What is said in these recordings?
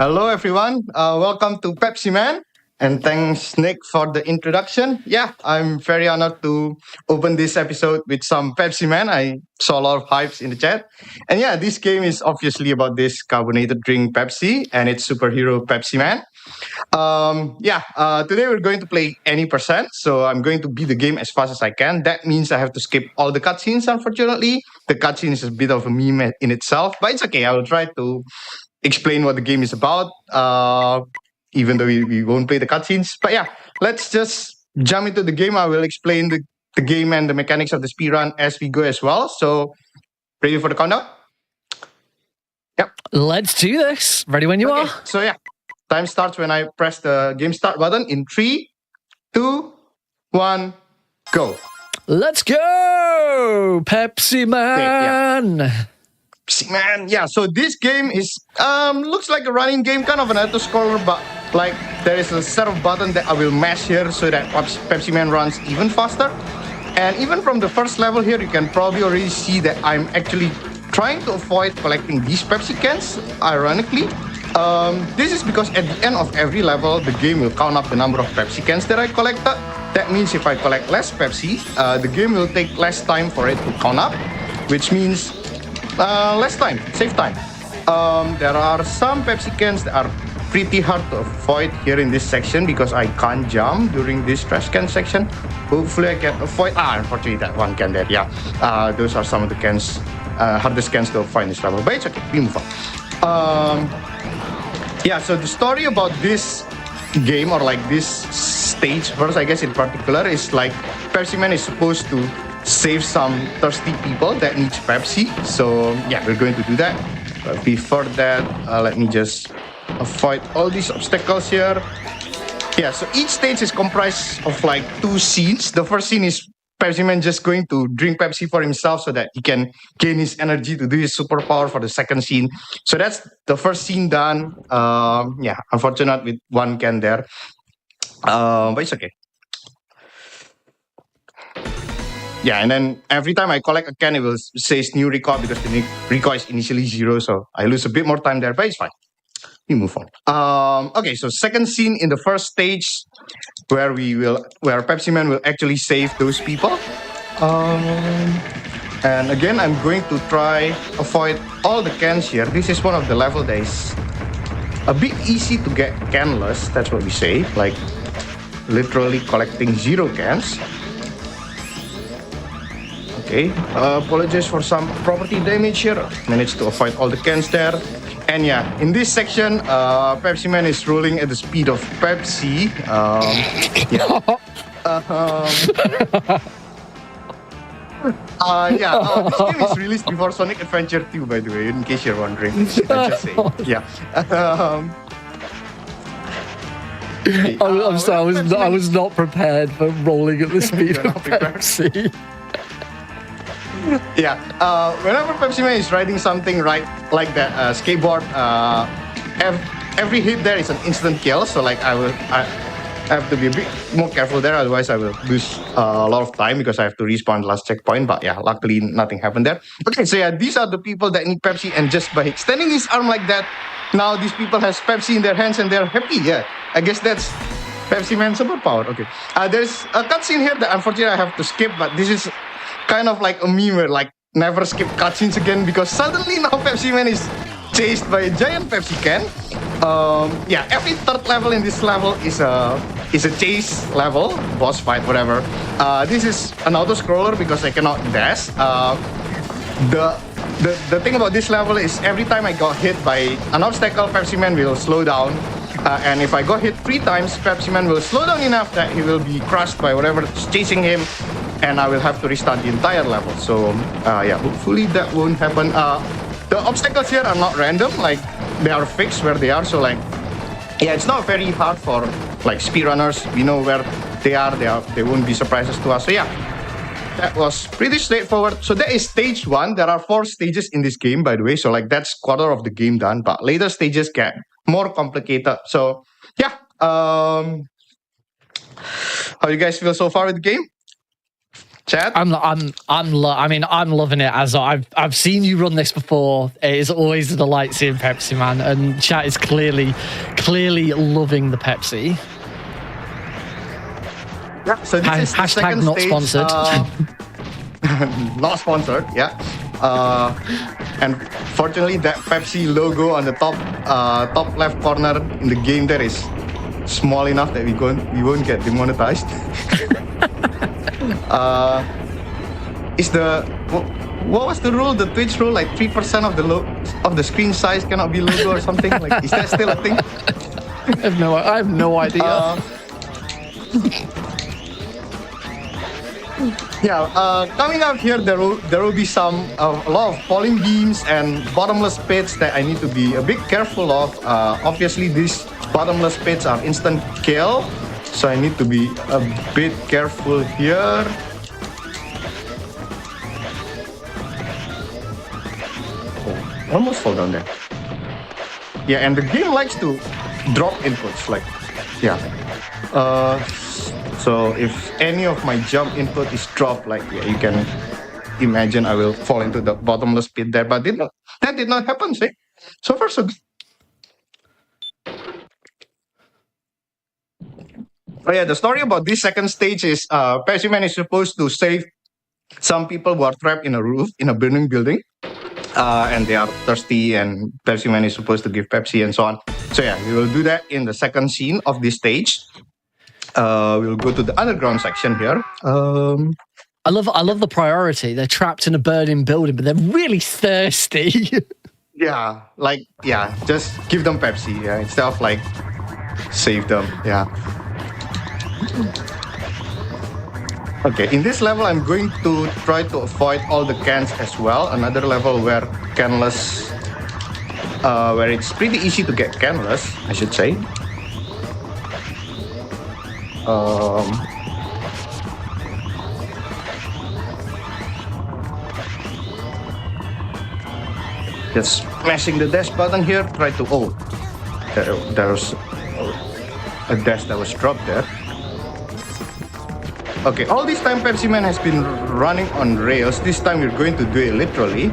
Hello, everyone. Welcome to Pepsiman. And thanks, Nick, for the introduction. Yeah, I'm very honored to open this episode with some Pepsiman. I saw a lot of hypes in the chat. And yeah, this game is obviously about this carbonated drink Pepsi and its superhero Pepsiman. Today we're going to play any percent. So I'm going to beat the game as fast as I can. That means I have to skip all the cutscenes, unfortunately. The cutscene is a bit of a meme in itself, but it's okay. I will try to explain what the game is about, even though we won't play the cutscenes. But yeah, let's just jump into the game. I will explain the game and the mechanics of the speedrun as we go as well. So, ready for the countdown? Yep. Let's do this. Ready when you are. So yeah, time starts when I press the game start button in 3, 2, 1, go. Let's go, Pepsi Man. Okay, Man, yeah. So this game is looks like a running game, kind of an auto-scroller, but like there is a set of buttons that I will mash here so that Pepsi Man runs even faster. And even from the first level here, you can probably already see that I'm actually trying to avoid collecting these Pepsi cans. Ironically, this is because at the end of every level, the game will count up the number of Pepsi cans that I collected. That means if I collect less Pepsi, the game will take less time for it to count up, which means less time, save time. There are some Pepsi cans that are pretty hard to avoid here in this section because I can't jump during this trash can section. Hopefully I can avoid, unfortunately that one can there, yeah. Those are some of the cans, hardest cans to avoid in this level, but it's okay, we move on. So the story about this game, or like this stage first, I guess in particular, is like Pepsi Man is supposed to save some thirsty people that needs Pepsi. So yeah, we're going to do that. But before that, let me just avoid all these obstacles here. Yeah, so each stage is comprised of like 2 scenes. The first scene is Pepsi Man just going to drink Pepsi for himself so that he can gain his energy to do his superpower for the second scene. So that's the first scene done. Unfortunate with one can there. But it's okay. Yeah, and then every time I collect a can, it will say new record because the record is initially 0, so I lose a bit more time there, but it's fine. We move on. Okay, so second scene in the first stage where Pepsi Man will actually save those people. And again, I'm going to try avoid all the cans here. This is one of the level that is a bit easy to get canless. That's what we say, like literally collecting 0 cans. Okay, apologize for some property damage here. Managed to avoid all the cans there. And yeah, in this section, Pepsi Man is rolling at the speed of Pepsi. This game is released before Sonic Adventure 2, by the way, in case you're wondering. I'm just saying. Yeah. I'm sorry, I was not prepared for rolling at the speed of Pepsi. Yeah, whenever Pepsi Man is riding something like that skateboard, every hit there is an instant kill. So like I have to be a bit more careful there, otherwise I will lose a lot of time because I have to respawn the last checkpoint. But yeah, luckily nothing happened there. Okay, so yeah, these are the people that need Pepsi, and just by extending his arm like that, now these people has Pepsi in their hands and they're happy. Yeah, I guess that's Pepsi Man's superpower. Okay, there's a cutscene here that unfortunately I have to skip, but this is kind of like a meme where like never skip cutscenes again because suddenly now Pepsi Man is chased by a giant Pepsi can. Every third level in this level is a chase level, boss fight, whatever. This is an auto-scroller because I cannot dash. The thing about this level is every time I got hit by an obstacle, Pepsi Man will slow down. And if I got hit 3 times, Pepsi Man will slow down enough that he will be crushed by whatever is chasing him, and I will have to restart the entire level. So hopefully that won't happen. The obstacles here are not random, like they are fixed where they are. So like, yeah, it's not very hard for like speedrunners. We know where they are. They won't be surprises to us. So yeah, that was pretty straightforward. So that is stage 1. There are 4 stages in this game, by the way. So like that's quarter of the game done, but later stages get more complicated. So yeah, how you guys feel so far with the game? Chat? I'm loving it. As I've seen you run this before. It is always a delight seeing Pepsi Man, and chat is clearly loving the Pepsi. Yeah, so this is the Hashtag second not stage, sponsored. not sponsored, yeah. And fortunately, that Pepsi logo on the top left corner in the game there is small enough that we won't get demonetized. What was the rule? The Twitch rule, like 3% of the screen size cannot be logo or something. Like, is that still a thing? I have no idea. Coming up here, there will be a lot of falling beams and bottomless pits that I need to be a bit careful of. Obviously, these bottomless pits are instant kill, so I need to be a bit careful here. Oh, almost fall down there. Yeah, and the game likes to drop inputs, like, yeah. So if any of my jump input is dropped, like, yeah, you can imagine I will fall into the bottomless pit there. But that did not happen, see? So far, so good. Oh yeah, the story about this second stage is Pepsiman is supposed to save some people who are trapped in a burning building. And they are thirsty, and Pepsiman is supposed to give Pepsi and so on. So yeah, we will do that in the second scene of this stage. We'll go to the underground section here. I love the priority. They're trapped in a burning building, but they're really thirsty. Just give them Pepsi, yeah, instead of like save them, yeah. Okay, in this level, I'm going to try to avoid all the cans as well. Another level where where it's pretty easy to get canless, I should say. Just smashing the dash button here. Try to there's a dash that was dropped there. Okay, all this time Pepsiman has been running on rails. This time we're going to do it literally.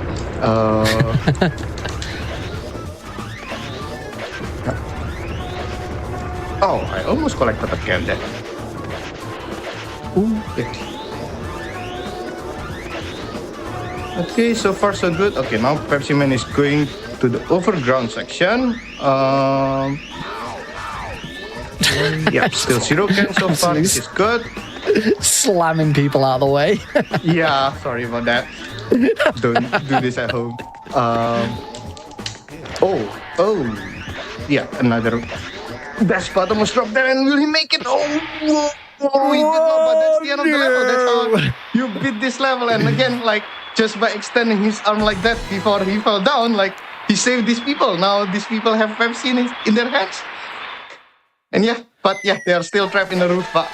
Oh, I almost collected a can there. Ooh. Okay, so far so good. Okay, now Pepsiman is going to the overground section. Yeah, still 0 cans so far. This is good. Slamming people out of the way. Yeah, sorry about that. Don't do this at home. Yeah, another dash button was dropped there, and will he make it? Oh, he did not, but that's the end of the level. That's how you beat this level. And again, like, just by extending his arm like that before he fell down, like, he saved these people. Now these people have Pepsi in their hands. And they are still trapped in the roof, but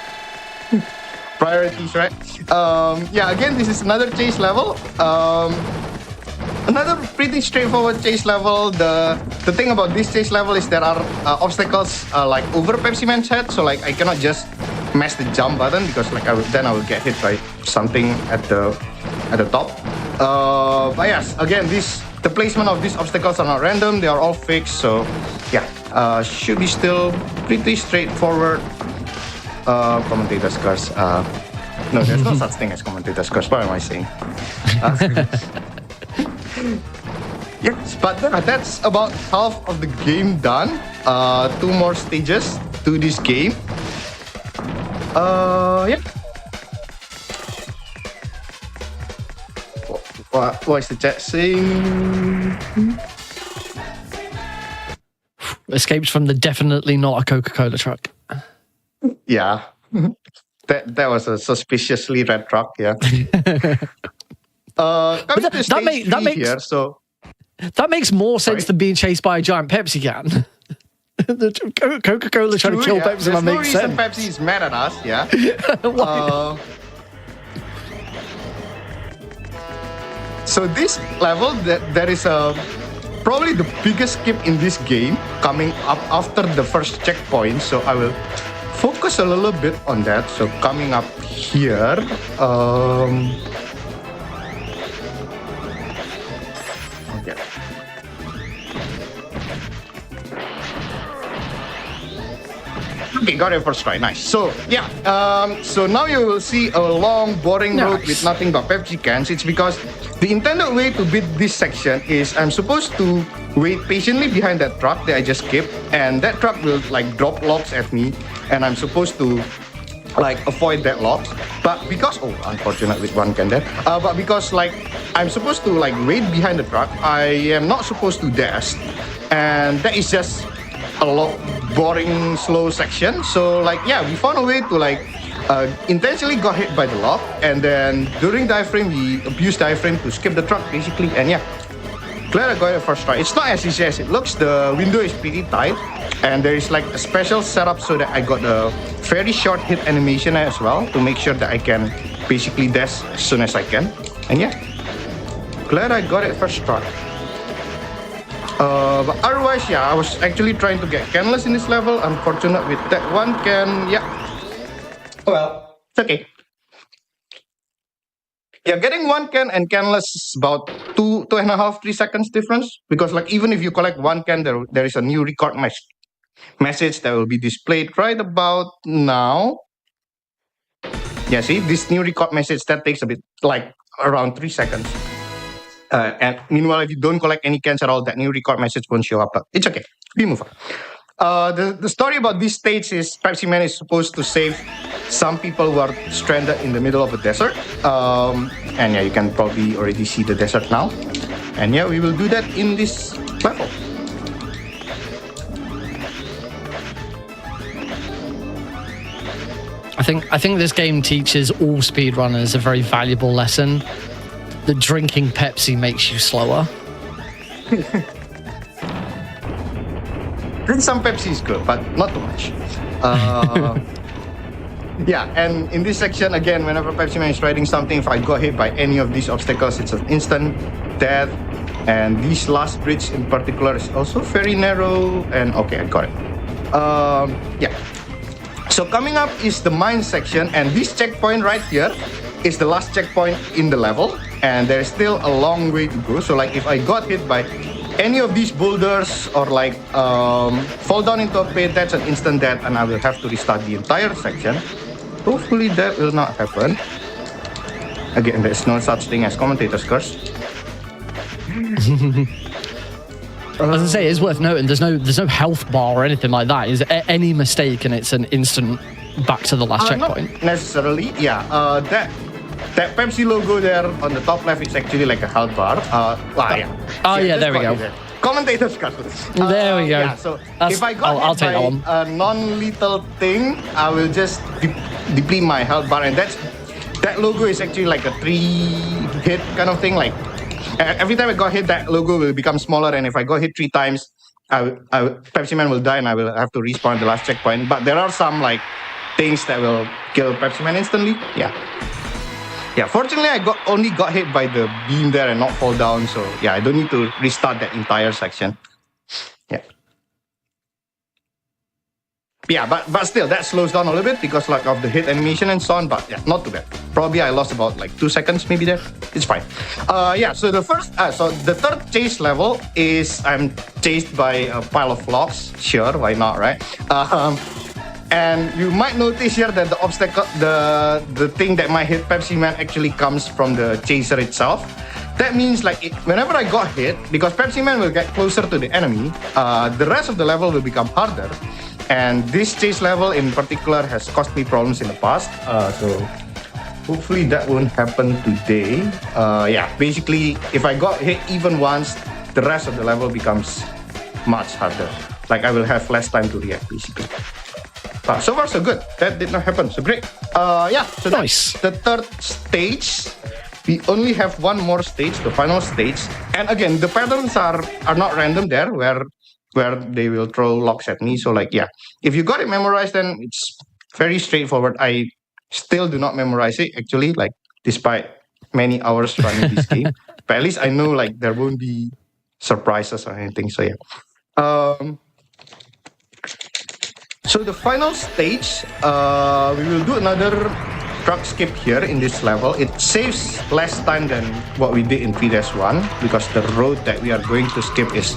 priorities, right? Again, this is another chase level. Another pretty straightforward chase level. The thing about this chase level is there are obstacles like over Pepsiman's head, so like I cannot just mash the jump button because like I will get hit by something at the top. But yes, again, the placement of these obstacles are not random; they are all fixed. So yeah, should be still pretty straightforward. Commentator's curse. No, there's no such thing as commentator's curse. What am I saying? Yes, but that's about half of the game done. 2 more stages to this game. What is the chat saying? Escapes from the definitely not a Coca-Cola truck. Yeah. That was a suspiciously red truck, yeah. That makes more sense than being chased by a giant Pepsi can. The Coca-Cola trying to kill Pepsi man makes sense. There's no reason Pepsi is mad at us, yeah. So this level, there is probably the biggest skip in this game coming up after the first checkpoint. So I will focus a little bit on that. So coming up here, okay. Okay, got it first try. Nice. So yeah, so now you will see a long, boring road with nothing but Pepsi cans. It's because the intended way to beat this section is I'm supposed to wait patiently behind that truck that I just skipped, and that truck will like drop logs at me, and I'm supposed to like avoid that logs. But because unfortunate with one can there. But because like I'm supposed to like wait behind the truck, I am not supposed to dash, and that is just a lot boring slow section. So like yeah, we found a way to like intentionally got hit by the log, and then during diaphragm we abused diaphragm to skip the truck basically. And yeah, glad I got it first try. It's not as easy as it looks. The window is pretty tight, and there is like a special setup so that I got a very short hit animation as well to make sure that I can basically dash as soon as I can. And yeah, glad I got it first try. But otherwise, yeah, I was actually trying to get canless in this level. Unfortunate with that one can, yeah. Well, it's okay. Yeah, getting one can and canless is about 2.5, 3 seconds difference. Because like even if you collect one can, there is a new record message that will be displayed right about now. Yeah, see, this new record message that takes a bit like around 3 seconds. And meanwhile, if you don't collect any cans at all, that new record message won't show up. But it's okay. We move on. The story about this stage is Pepsiman is supposed to save some people who are stranded in the middle of a desert. And yeah, you can probably already see the desert now. And yeah, we will do that in this level. I think this game teaches all speedrunners a very valuable lesson. That drinking Pepsi makes you slower. Drink some Pepsi is good, but not too much. Yeah, and in this section, again, whenever Pepsiman is riding something, if I got hit by any of these obstacles, it's an instant death. And this last bridge in particular is also very narrow. And okay, I got it. Yeah. So coming up is the mine section, and this checkpoint right here is the last checkpoint in the level. And there's still a long way to go. So like if I got hit by any of these boulders or like fall down into a pit, that's an instant death, and I will have to restart the entire section. Hopefully that will not happen. Again, there's no such thing as commentator's curse. As I say, it's worth noting there's no health bar or anything like that. Is any mistake and it's an instant back to the last checkpoint? Not necessarily, yeah. That Pepsi logo there on the top left is actually like a health bar. Yeah. Oh yeah, there we go. Commentator's cut. There we go. Yeah, so if I got I'll take that one. a non-lethal thing, I will just deplete my health bar, and that logo is actually like a 3-hit kind of thing. Like every time I got hit, that logo will become smaller, and if I got hit 3 times, Pepsiman will die, and I will have to respawn the last checkpoint. But there are some like things that will kill Pepsiman instantly. Yeah, fortunately, I only got hit by the beam there and not fall down. So yeah, I don't need to restart that entire section. Yeah, but still, that slows down a little bit because like of the hit animation and so on. But yeah, not too bad. Probably I lost about like 2 seconds maybe there. It's fine. Yeah, so the third chase level is I'm chased by a pile of logs. Sure, why not, right? And you might notice here that the obstacle, the thing that might hit Pepsiman actually comes from the chaser itself. That means like whenever I got hit, because Pepsiman will get closer to the enemy, the rest of the level will become harder. And this chase level in particular has caused me problems in the past. So hopefully that won't happen today. Yeah, basically if I got hit even once, the rest of the level becomes much harder. Like I will have less time to react basically. But so far so good. That did not happen. So great. Yeah, so nice. That's the third stage. We only have one more stage, the final stage. And again, the patterns are not random there where they will throw logs at me. So like, yeah, if you got it memorized, then it's very straightforward. I still do not memorize it actually, like despite many hours running this game. But at least I know like there won't be surprises or anything. So yeah. So So the final stage, we will do another truck skip here in this level. It saves less time than what we did in P-1 because the road that we are going to skip is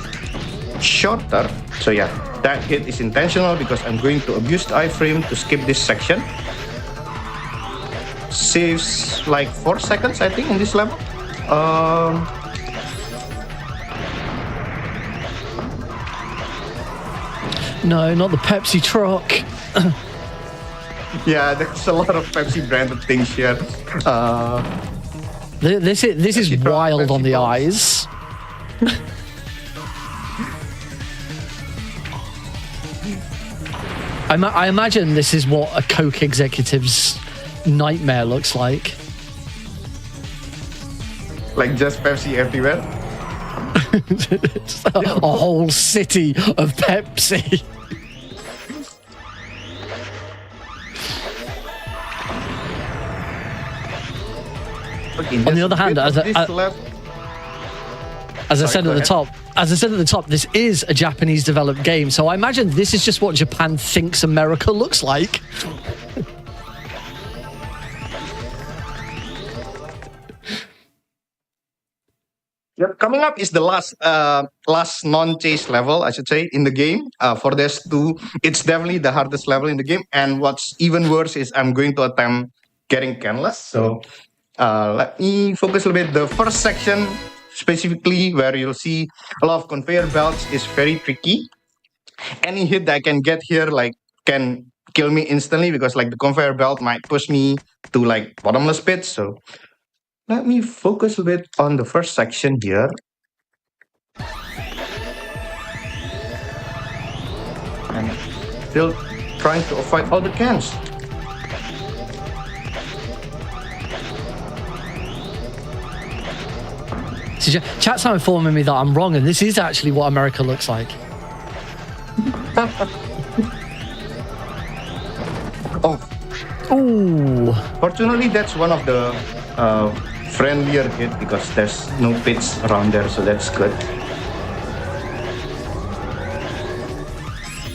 shorter. So yeah, that hit is intentional because I'm going to abuse the iframe to skip this section. Saves like 4 seconds, I think, in this level. No, not the Pepsi truck. Yeah, there's a lot of Pepsi branded things here. This is Pepsi truck, wild Pepsi on the box. eyes. I imagine this is what a Coke executive's nightmare looks like. Like just Pepsi everywhere. A whole city of Pepsi. Okay, On the other hand, as I said at the top, this is a Japanese developed game, so I imagine this is just what Japan thinks America looks like. Yep. Coming up is the last non-chase level, I should say, in the game. For this two, it's definitely the hardest level in the game. And what's even worse is I'm going to attempt getting canless. So let me focus a little bit. The first section, specifically where you'll see a lot of conveyor belts, is very tricky. Any hit that I can get here, like, can kill me instantly because, like, the conveyor belt might push me to like bottomless pits. So let me focus a bit on the first section here. And still trying to avoid all the cans. So chat's now informing me that I'm wrong, and this is actually what America looks like. Oh, Ooh. fortunately, that's one of the friendlier hit because there's no pits around there, so that's good.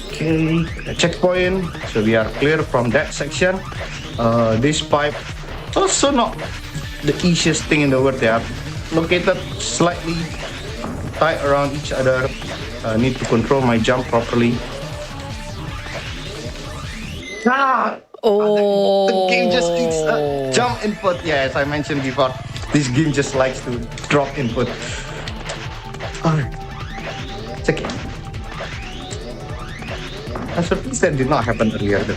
Okay, a checkpoint, so we are clear from that section. This pipe, also not the easiest thing in the world. They are located slightly tight around each other. Need to control my jump properly. Oh. The game just needs a jump input. Yeah, as I mentioned before, this game just likes to drop input. It's okay. I'm surprised that did not happen earlier, though.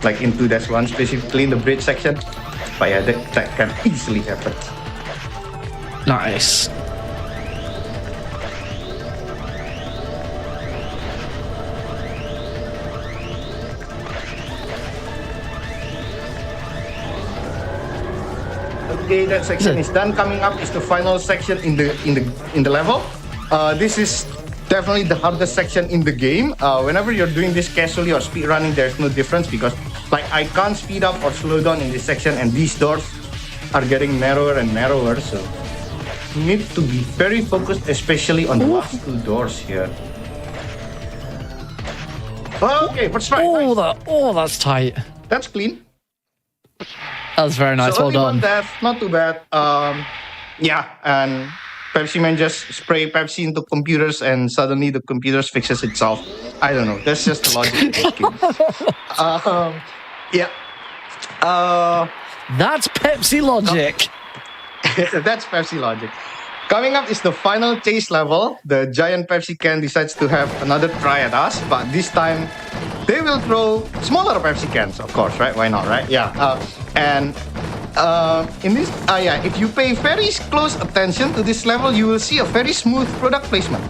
Like in 2-1, specifically in the bridge section. But yeah, that can easily happen. Nice. Okay, that section is done. Coming up is the final section in the level. This is definitely the hardest section in the game. Whenever you're doing this casually or speedrunning, there's no difference because like I can't speed up or slow down in this section, and these doors are getting narrower and narrower. So you need to be very focused, especially on the last two doors here. Okay, first try. Nice. That's tight. That's clean. That was very nice. So Well only one done. death, not too bad. Yeah, and Pepsiman just spray Pepsi into computers and suddenly the computers fixes itself. I don't know. That's just the logic of this game. Yeah. That's Pepsi logic. That's Pepsi logic. Coming up is the final chase level. The giant Pepsi can decides to have another try at us, but this time they will throw smaller Pepsi cans, of course, right? Why not, right? Yeah. In this, if you pay very close attention to this level, you will see a very smooth product placement.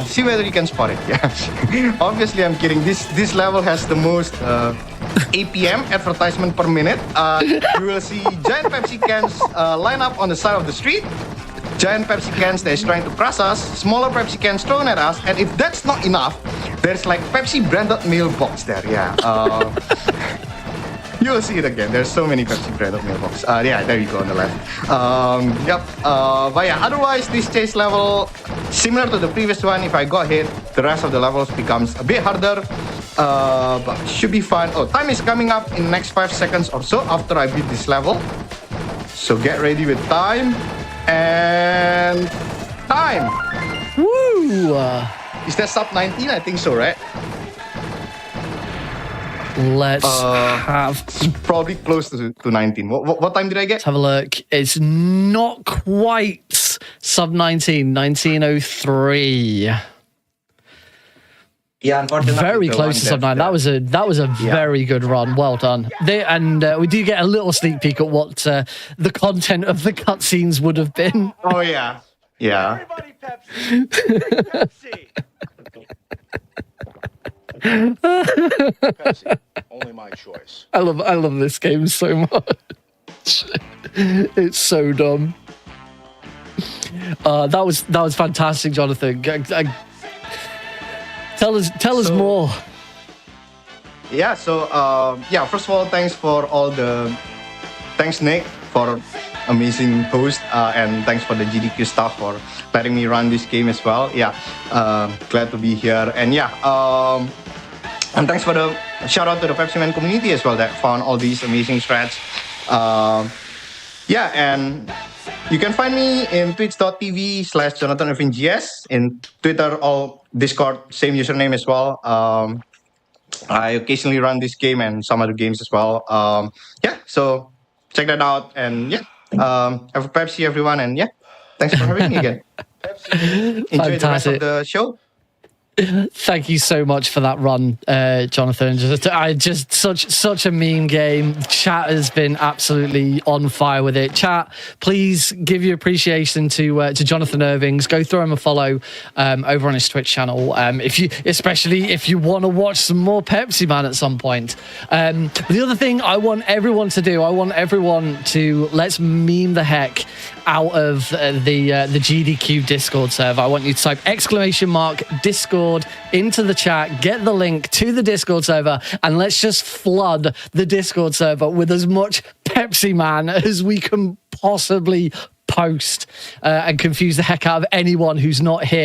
See whether you can spot it. Yeah. Obviously, I'm kidding. This level has the most APM advertisement per minute. You will see giant Pepsi cans line up on the side of the street. Giant Pepsi cans that is trying to crush us, smaller Pepsi cans thrown at us, and if that's not enough, there's like Pepsi branded mailbox there. Yeah. You'll see it again. There's so many Pepsi branded mailbox. Yeah, there you go on the left. Yep. But yeah, otherwise this chase level, similar to the previous one, if I got hit, the rest of the levels becomes a bit harder. But should be fun. Oh, time is coming up in the next 5 seconds or so after I beat this level. So get ready with time. And time! Woo! Is that sub 19? I think so, right? Let's have... It's probably close to 19. What time did I get? Let's have a look. It's not quite sub 19, 1903. Yeah, unfortunately. Very close to sub 9. That was a very good run. Well done. We do get a little sneak peek at what the content of the cutscenes would have been. Oh yeah, yeah. Everybody Pepsi. Pepsi. Only my choice. I love this game so much. It's so dumb. That was fantastic, Jonathan. Tell us more. Yeah, so first of all, thanks Nick for amazing host, and thanks for the GDQ staff for letting me run this game as well. Yeah, glad to be here, and and thanks for the shout out to the Pepsiman community as well that found all these amazing threads. And you can find me in twitch.tv/jonathanirvings, in Twitter or Discord, same username as well. I occasionally run this game and some other games as well. So check that out, and have a Pepsi, everyone, and thanks for having me again. Enjoy the rest of the show. Thank you so much for that run, Jonathan. Just such a mean game. Chat has been absolutely on fire with it. Chat, please give your appreciation to Jonathan Irvings. Go throw him a follow over on his Twitch channel. Especially if you want to watch some more Pepsiman at some point. The other thing I want everyone to do, let's meme the heck out of the GDQ Discord server. I want you to type !Discord into the chat, get the link to the Discord server, and let's just flood the Discord server with as much Pepsiman as we can possibly post, and confuse the heck out of anyone who's not here